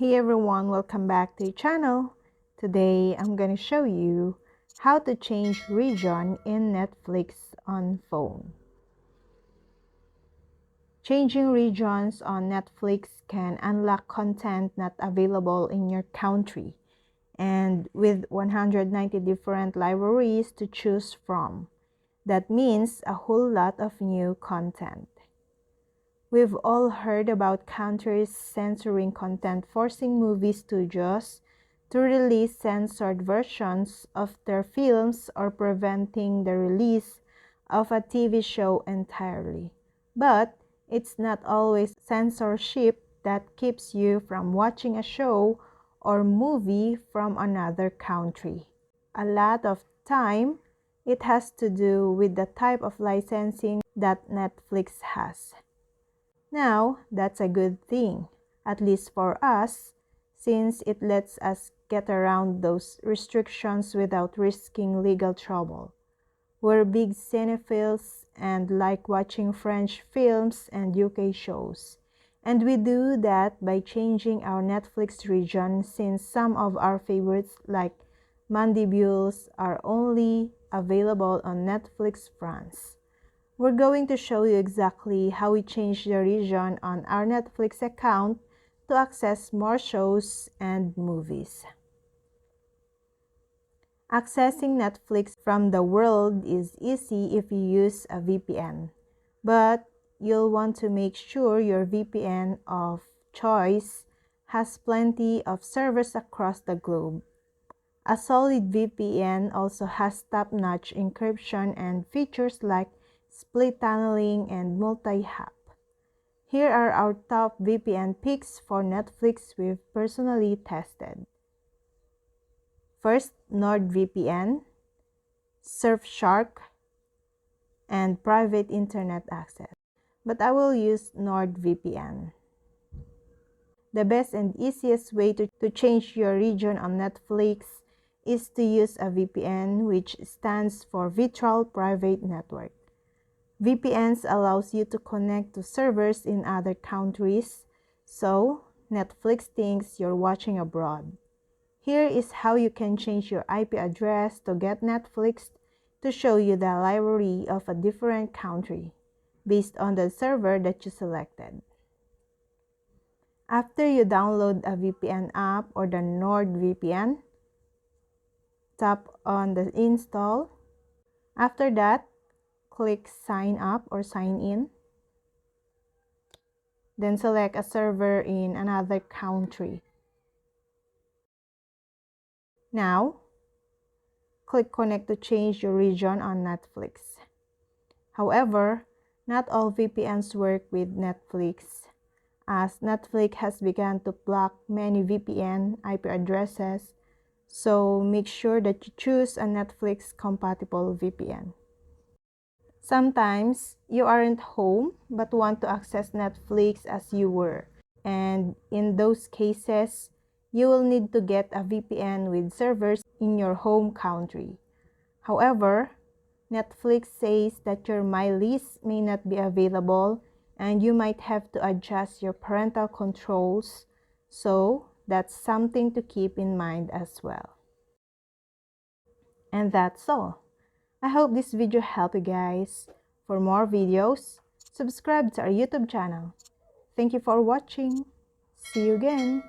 Hey everyone, welcome back to the channel. Today I'm going to show you how to change region in Netflix on phone. Changing regions on Netflix can unlock content not available in your country, and with 190 different libraries to choose from. That means a whole lot of new content. We've all heard about countries censoring content, forcing movie studios to release censored versions of their films or preventing the release of a TV show entirely. But it's not always censorship that keeps you from watching a show or movie from another country. A lot of time, it has to do with the type of licensing that Netflix has. Now, that's a good thing, at least for us, since it lets us get around those restrictions without risking legal trouble. We're big cinephiles and like watching French films and UK shows. And we do that by changing our Netflix region, since some of our favorites like Mandibules are only available on Netflix France. We're going to show you exactly how we change the region on our Netflix account to access more shows and movies. Accessing Netflix from the world is easy if you use a VPN, but you'll want to make sure your VPN of choice has plenty of servers across the globe. A solid VPN also has top-notch encryption and features like split tunneling and multi-hop. Here are our top VPN picks for Netflix we've personally tested. First, NordVPN, Surfshark, and private internet access. But I will use NordVPN. The best and easiest way to change your region on Netflix is to use a VPN, which stands for Virtual Private Network. VPNs allows you to connect to servers in other countries, so Netflix thinks you're watching abroad. Here is how you can change your IP address to get Netflix to show you the library of a different country based on the server that you selected. After you download a VPN app or the NordVPN, tap on the install. After that, click sign up or sign in. Then select a server in another country. Now, click connect to change your region on Netflix. However, not all VPNs work with Netflix, as Netflix has begun to block many VPN IP addresses, so make sure that you choose a Netflix compatible VPN. Sometimes you aren't home but want to access Netflix as you were, and in those cases, you will need to get a VPN with servers in your home country. However, Netflix says that your My List may not be available and you might have to adjust your parental controls, so that's something to keep in mind as well. And that's all. I hope this video helped you guys. For more videos, subscribe to our YouTube channel. Thank you for watching. See you again.